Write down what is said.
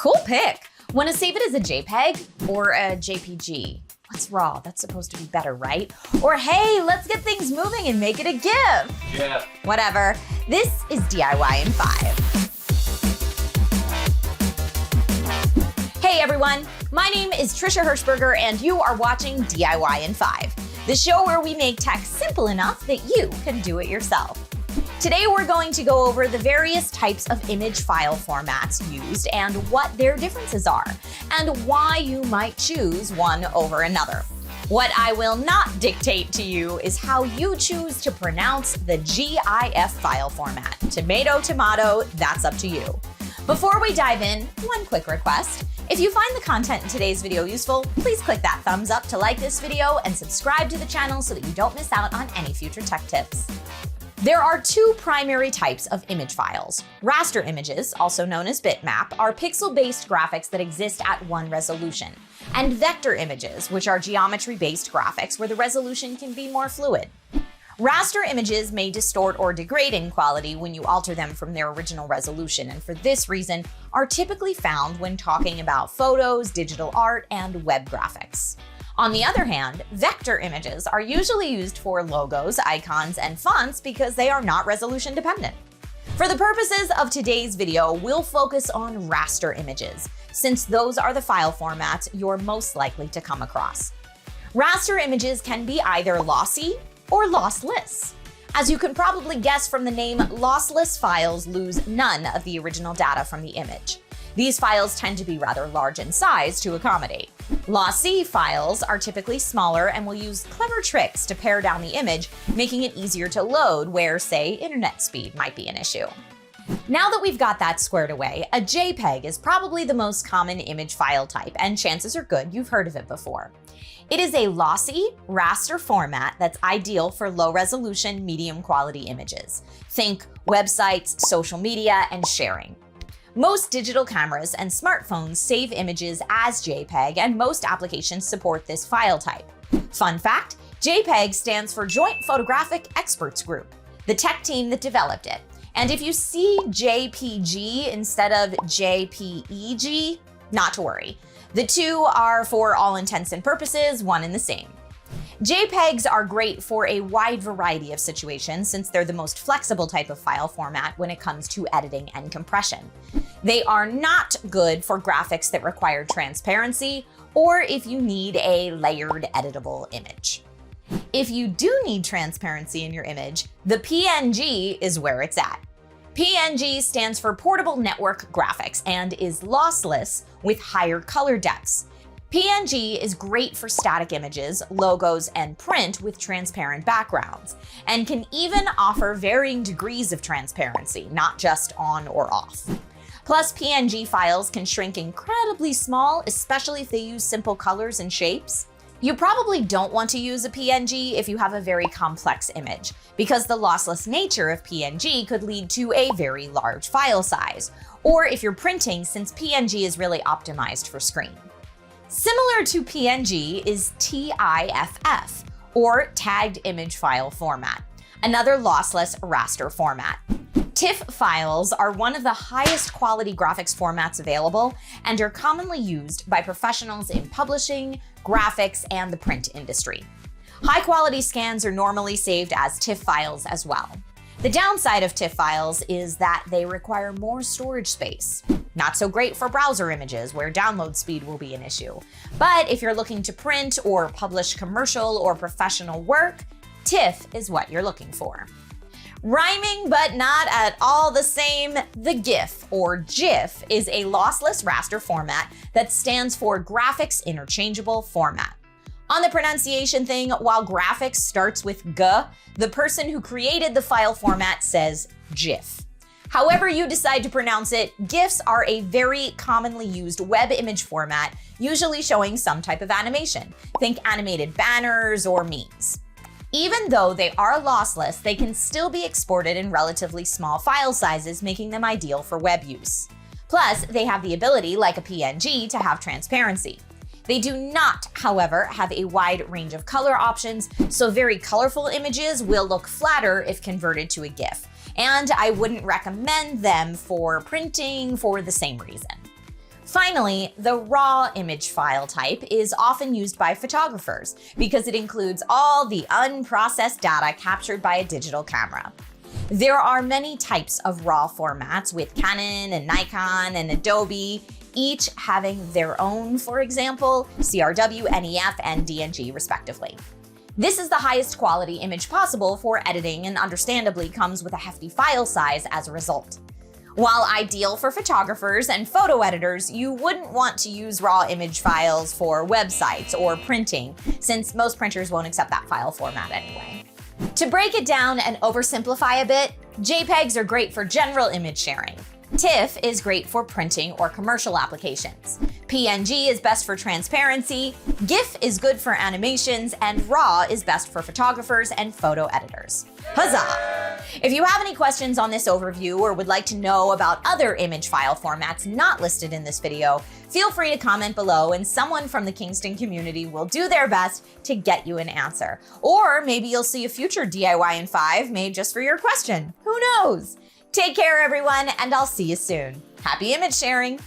Cool pick. Want to save it as a JPEG or a JPG? What's raw? That's supposed to be better, right? Or hey, let's get things moving and make it a GIF. Yeah. Whatever. This is DIY in 5. Hey everyone, my name is Trisha Hirschberger and you are watching DIY in 5, the show where we make tech simple enough that you can do it yourself. Today we're going to go over the various types of image file formats used and what their differences are, and why you might choose one over another. What I will not dictate to you is how you choose to pronounce the GIF file format. Tomato, tomato, that's up to you. Before we dive in, one quick request. If you find the content in today's video useful, please click that thumbs up to like this video and subscribe to the channel so that you don't miss out on any future tech tips. There are two primary types of image files. Raster images, also known as bitmap, are pixel-based graphics that exist at one resolution, and vector images, which are geometry-based graphics where the resolution can be more fluid. Raster images may distort or degrade in quality when you alter them from their original resolution, and for this reason are typically found when talking about photos, digital art, and web graphics. On the other hand, vector images are usually used for logos, icons, and fonts because they are not resolution dependent. For the purposes of today's video, we'll focus on raster images, since those are the file formats you're most likely to come across. Raster images can be either lossy or lossless. As you can probably guess from the name, lossless files lose none of the original data from the image. These files tend to be rather large in size to accommodate. Lossy files are typically smaller and will use clever tricks to pare down the image, making it easier to load where, say, internet speed might be an issue. Now that we've got that squared away, a JPEG is probably the most common image file type, and chances are good you've heard of it before. It is a lossy, raster format that's ideal for low-resolution, medium-quality images. Think websites, social media, and sharing. Most digital cameras and smartphones save images as JPEG, and most applications support this file type. Fun fact, JPEG stands for Joint Photographic Experts Group, the tech team that developed it. And if you see JPG instead of JPEG, not to worry. The two are, for all intents and purposes, one and the same. JPEGs are great for a wide variety of situations since they're the most flexible type of file format when it comes to editing and compression. They are not good for graphics that require transparency or if you need a layered editable image. If you do need transparency in your image, the PNG is where it's at. PNG stands for Portable Network Graphics and is lossless with higher color depths. PNG is great for static images, logos, and print with transparent backgrounds, and can even offer varying degrees of transparency, not just on or off. Plus, PNG files can shrink incredibly small, especially if they use simple colors and shapes. You probably don't want to use a PNG if you have a very complex image, because the lossless nature of PNG could lead to a very large file size, or if you're printing, since PNG is really optimized for screen. Similar to PNG is TIFF, or Tagged Image File Format, another lossless raster format. TIFF files are one of the highest quality graphics formats available and are commonly used by professionals in publishing, graphics, and the print industry. High quality scans are normally saved as TIFF files as well. The downside of TIFF files is that they require more storage space. Not so great for browser images where download speed will be an issue. But if you're looking to print or publish commercial or professional work, TIFF is what you're looking for. Rhyming but not at all the same, the GIF or GIF is a lossless raster format that stands for Graphics Interchangeable Format. On the pronunciation thing, while graphics starts with G, the person who created the file format says GIF. However you decide to pronounce it, GIFs are a very commonly used web image format, usually showing some type of animation. Think animated banners or memes. Even though they are lossless, they can still be exported in relatively small file sizes, making them ideal for web use. Plus, they have the ability, like a PNG, to have transparency. They do not, however, have a wide range of color options, so very colorful images will look flatter if converted to a GIF, and I wouldn't recommend them for printing for the same reason. Finally, the raw image file type is often used by photographers because it includes all the unprocessed data captured by a digital camera. There are many types of RAW formats with Canon and Nikon and Adobe, each having their own, for example, CRW, NEF, and DNG respectively. This is the highest quality image possible for editing and understandably comes with a hefty file size as a result. While ideal for photographers and photo editors, you wouldn't want to use raw image files for websites or printing, since most printers won't accept that file format anyway. To break it down and oversimplify a bit, JPEGs are great for general image sharing. Tiff is great for printing or commercial applications. PNG is best for transparency, GIF is good for animations, and RAW is best for photographers and photo editors. Huzzah! If you have any questions on this overview or would like to know about other image file formats not listed in this video, feel free to comment below and someone from the Kingston community will do their best to get you an answer. Or maybe you'll see a future DIY in 5 made just for your question. Who knows? Take care, everyone, and I'll see you soon. Happy image sharing!